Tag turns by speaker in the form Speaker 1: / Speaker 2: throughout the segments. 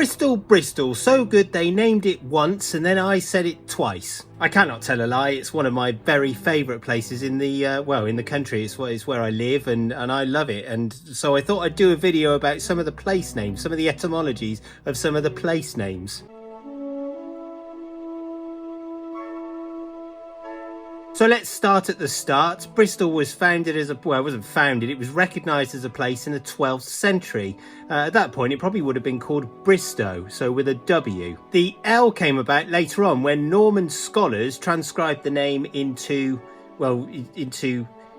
Speaker 1: Bristol, Bristol, so good they named it once and then I said it twice. I cannot tell a lie, it's one of my very favourite places in the, well, in the country. It's where I live and I love it. And so I thought I'd do a video about some of the place names, some of the etymologies of some of the place names. So let's start at the start. Bristol was founded as a, well, it wasn't founded, it was recognised as a place in the 12th century. At that point, it probably would have been called Bristow, so with a W. The L came about later on when Norman scholars transcribed the name into, well,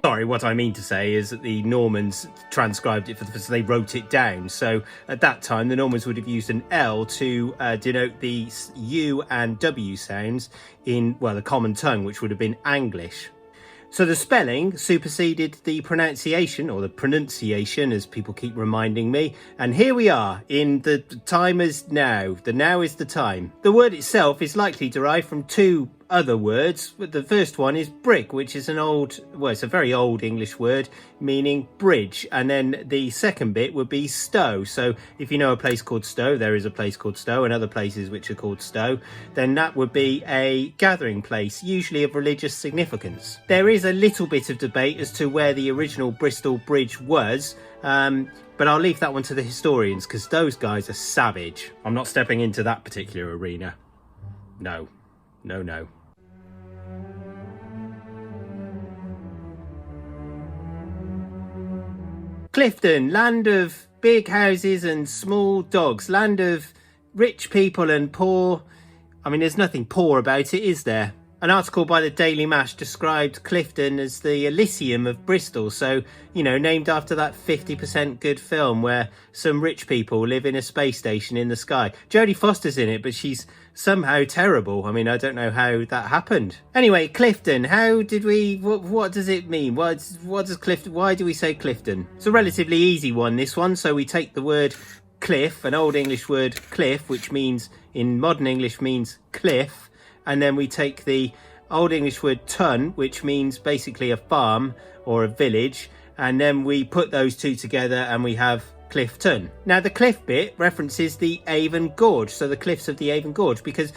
Speaker 1: sorry, what I mean to say is that the Normans transcribed it, so they wrote it down. So at that time, the Normans would have used an L to denote the U and W sounds in, well, the common tongue, which would have been Anglish. So the spelling superseded the pronunciation, or the pronunciation, as people keep reminding me. And here we are in the time as now. The now is the time. The word itself is likely derived from two other words. The first one is brick, which is an old, well, it's a very old English word meaning bridge. And then the second bit would be stow. So if you know a place called Stow, there is a place called Stow and other places which are called Stow, then that would be a gathering place, usually of religious significance. There is a little bit of debate as to where the original Bristol Bridge was, but I'll leave that one to the historians because those guys are savage. I'm not stepping into that particular arena. No, no, no. Clifton, land of big houses and small dogs, land of rich people and poor. I mean, there's nothing poor about it, is there? An article by the Daily Mash described Clifton as the Elysium of Bristol. So, you know, named after that 50% good film where some rich people live in a space station in the sky. Jodie Foster's in it, but she's somehow terrible. I mean, I don't know how that happened. Anyway, Clifton, how did we, what does it mean? What does Clifton, why do we say Clifton? It's a relatively easy one, this one. So we take the word cliff, an old English word cliff, which means, in modern English means cliff. And then we take the old English word tun, which means basically a farm or a village. And then we put those two together and we have Clifton. Now the cliff bit references the Avon Gorge, so the cliffs of the Avon Gorge, because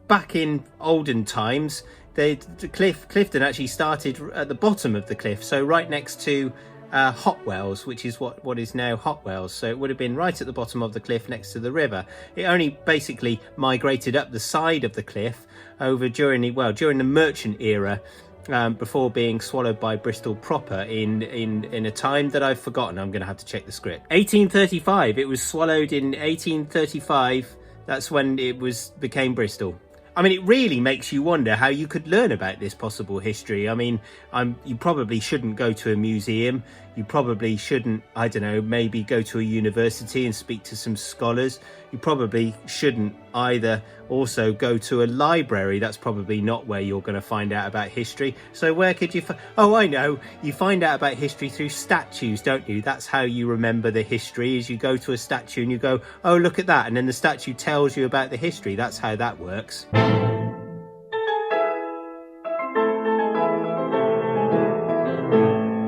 Speaker 1: back in olden times, Clifton actually started at the bottom of the cliff, so right next to Hotwells, which is what is now Hotwells. So it would have been right at the bottom of the cliff next to the river. It only basically migrated up the side of the cliff over during the merchant era, before being swallowed by Bristol proper in a time that I've forgotten. I'm going to have to check the script. 1835. It was swallowed in 1835. That's when it became Bristol. I mean, it really makes you wonder how you could learn about this possible history. I mean, you probably shouldn't go to a museum. You probably shouldn't, I don't know, maybe go to a university and speak to some scholars. You probably shouldn't either also go to a library. That's probably not where you're going to find out about history. So where could you oh, I know. You find out about history through statues, don't you? That's how you remember the history, is you go to a statue and you go, oh, look at that. And then the statue tells you about the history. That's how that works.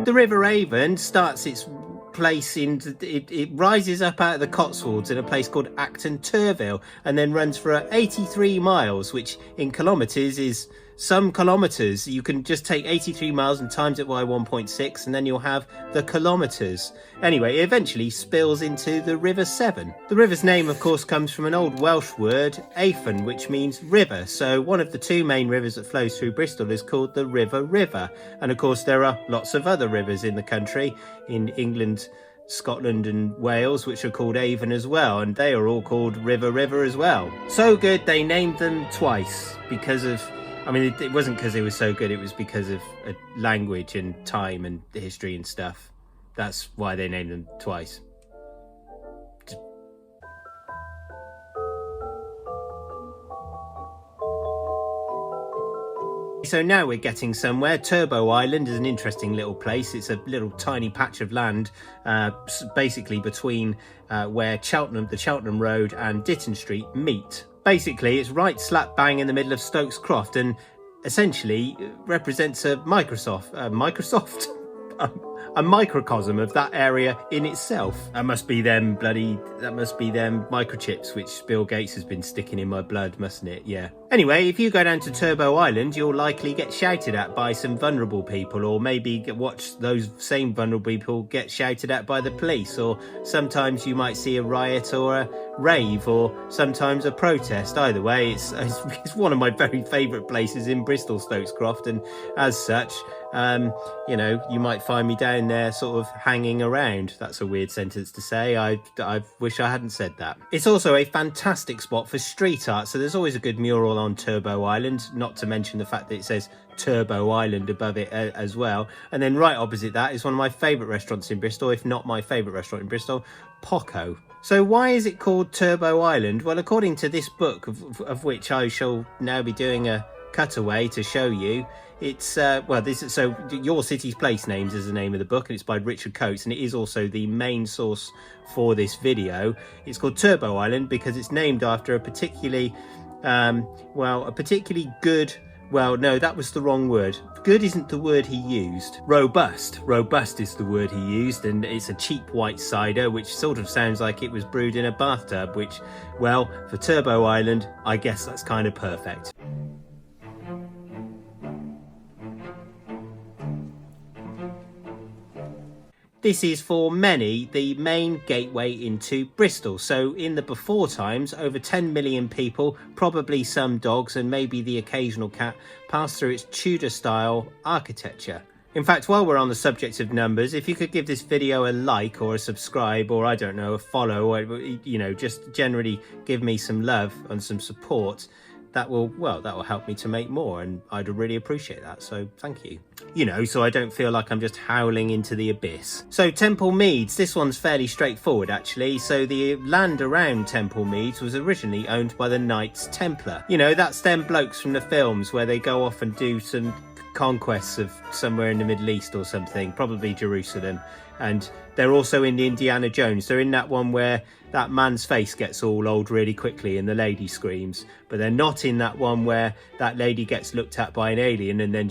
Speaker 1: The River Avon starts its place it rises up out of the Cotswolds in a place called Acton Turville and then runs for 83 miles, which in kilometres is some kilometres. You can just take 83 miles and times it by 1.6 and then you'll have the kilometres. Anyway, it eventually spills into the River Severn. The river's name, of course, comes from an old Welsh word, Avon, which means river. So one of the two main rivers that flows through Bristol is called the River. And of course, there are lots of other rivers in the country, in England, Scotland and Wales, which are called Avon as well, and they are all called River as well. So good they named them twice because of, I mean, it wasn't because it was so good, it was because of language and time and history and stuff. That's why they named them twice. So now we're getting somewhere. Turbo Island is an interesting little place. It's a little tiny patch of land, basically between where the Cheltenham Road and Ditton Street meet. Basically, it's right slap bang in the middle of Stokes Croft and essentially represents a Microsoft. a microcosm of that area in itself. That must be them microchips which Bill Gates has been sticking in my blood, mustn't it? Yeah. Anyway, if you go down to Turbo Island, you'll likely get shouted at by some vulnerable people, or maybe watch those same vulnerable people get shouted at by the police, or sometimes you might see a riot or a rave, or sometimes a protest. Either way, it's one of my very favourite places in Bristol, Stokescroft, and as such, you might find me down there sort of hanging around. That's a weird sentence to say. I wish I hadn't said that. It's also a fantastic spot for street art, so there's always a good mural on Turbo Island, not to mention the fact that it says Turbo Island above it as well. And then right opposite that is one of my favourite restaurants in Bristol, if not my favourite restaurant in Bristol, Poco. So why is it called Turbo Island? Well, according to this book, of which I shall now be doing a cutaway to show you, it's so Your City's Place Names is the name of the book, and it's by Richard Coates, and it is also the main source for this video. It's called Turbo Island because it's named after a particularly good, well, no, that was the wrong word. Good isn't the word he used. Robust is the word he used, and it's a cheap white cider which sort of sounds like it was brewed in a bathtub, which, well, for Turbo Island, I guess that's kind of perfect. This is for many the main gateway into Bristol. So in the before times, over 10 million people, probably some dogs and maybe the occasional cat, passed through its Tudor style architecture. In fact, while we're on the subject of numbers, if you could give this video a like or a subscribe, or I don't know, a follow, or just generally give me some love and some support, that will help me to make more, and I'd really appreciate that, so thank you. So I don't feel like I'm just howling into the abyss. So Temple Meads, this one's fairly straightforward actually. So the land around Temple Meads was originally owned by the Knights Templar. That's them blokes from the films where they go off and do some conquests of somewhere in the Middle East or something, probably Jerusalem. And they're also in the Indiana Jones. They're in that one where that man's face gets all old really quickly and the lady screams. But they're not in that one where that lady gets looked at by an alien and then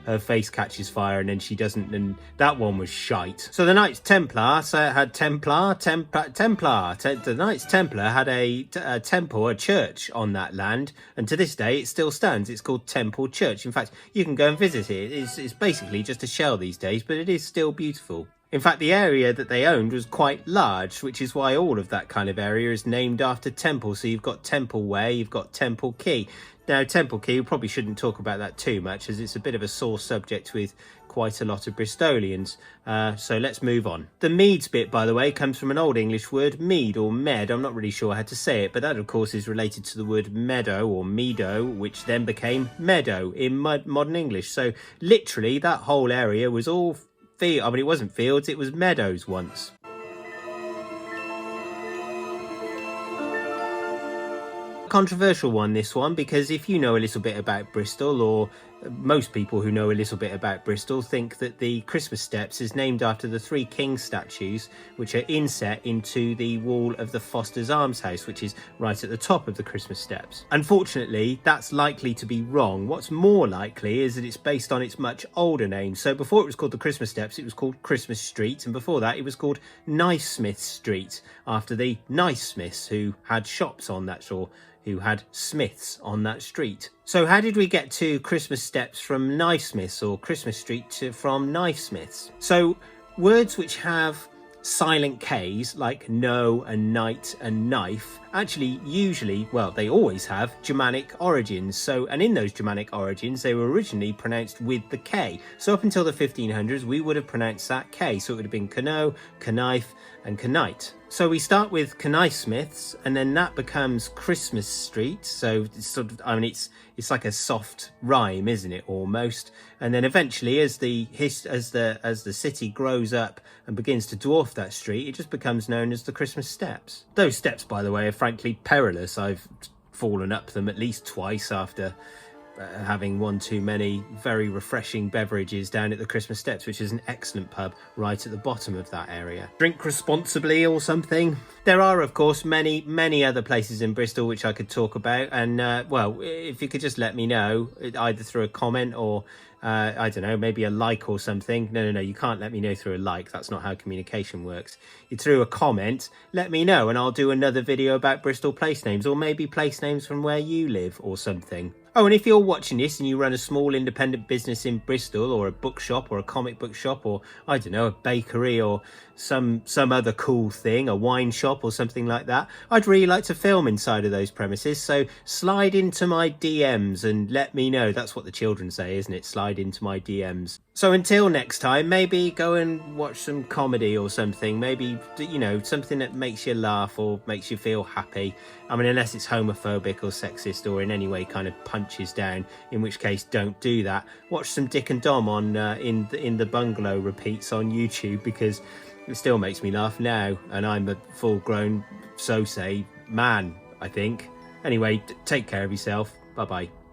Speaker 1: her face catches fire and then she doesn't. And that one was shite. So the Knights Templar had the Knights Templar had a temple, a church on that land. And to this day, it still stands. It's called Temple Church. In fact, you can go and visit it. It's basically just a shell these days, but it is still beautiful. In fact, the area that they owned was quite large, which is why all of that kind of area is named after temples. So you've got Temple Way, you've got Temple Quay. Now, Temple Quay, we probably shouldn't talk about that too much, as it's a bit of a sore subject with quite a lot of Bristolians. So let's move on. The Meads bit, by the way, comes from an Old English word, mead or med. I'm not really sure how to say it, but that, of course, is related to the word meadow or meadow, which then became meadow in modern English. So literally, that whole area was all it wasn't fields, it was meadows once. Controversial one, this one, because if you know a little bit about Bristol, or most people who know a little bit about Bristol think that the Christmas steps is named after the three king statues which are inset into the wall of the Foster's Arms house, which is right at the top of the Christmas steps. Unfortunately, that's likely to be wrong. What's more likely is that it's based on its much older name. So before it was called the Christmas steps, it was called Christmas Street, and before that it was called Knifesmith Street, after the Knifesmiths who had shops on that shore, who had smiths on that street. So how did we get to Christmas steps from knifesmiths, or Christmas Street from knifesmiths? So words which have silent Ks like no and night and knife actually usually, well, they always have Germanic origins. So, and in those Germanic origins, they were originally pronounced with the K. So up until the 1500s, we would have pronounced that K. So it would have been cano, knife, and knight. So we start with Knifesmiths, and then that becomes Christmas Street. So it's sort of, it's like a soft rhyme, isn't it, almost? And then eventually, as the city grows up and begins to dwarf that street, it just becomes known as the Christmas Steps. Those steps, by the way, are frankly perilous. I've fallen up them at least twice after having one too many very refreshing beverages down at the Christmas Steps, which is an excellent pub right at the bottom of that area. Drink responsibly or something. There are, of course, many other places in Bristol which I could talk about, and well, if you could just let me know, either through a comment or I don't know, maybe a like or something. No, you can't let me know through a like. That's not how communication works. You threw a comment, let me know, and I'll do another video about Bristol place names, or maybe place names from where you live or something. Oh, and if you're watching this and you run a small independent business in Bristol, or a bookshop, or a comic book shop, or I don't know, a bakery, or some other cool thing, a wine shop or something like that, I'd really like to film inside of those premises. So slide into my DMs and let me know. That's what the children say, isn't it? Slide into my DMs. So until next time, maybe go and watch some comedy or something. Maybe, you know, something that makes you laugh or makes you feel happy. I mean, unless it's homophobic or sexist or in any way kind of punches down, in which case don't do that. Watch some Dick and Dom on in the bungalow repeats on YouTube, because it still makes me laugh now, and I'm a full-grown, so say, man, I think. Anyway, take care of yourself. Bye-bye.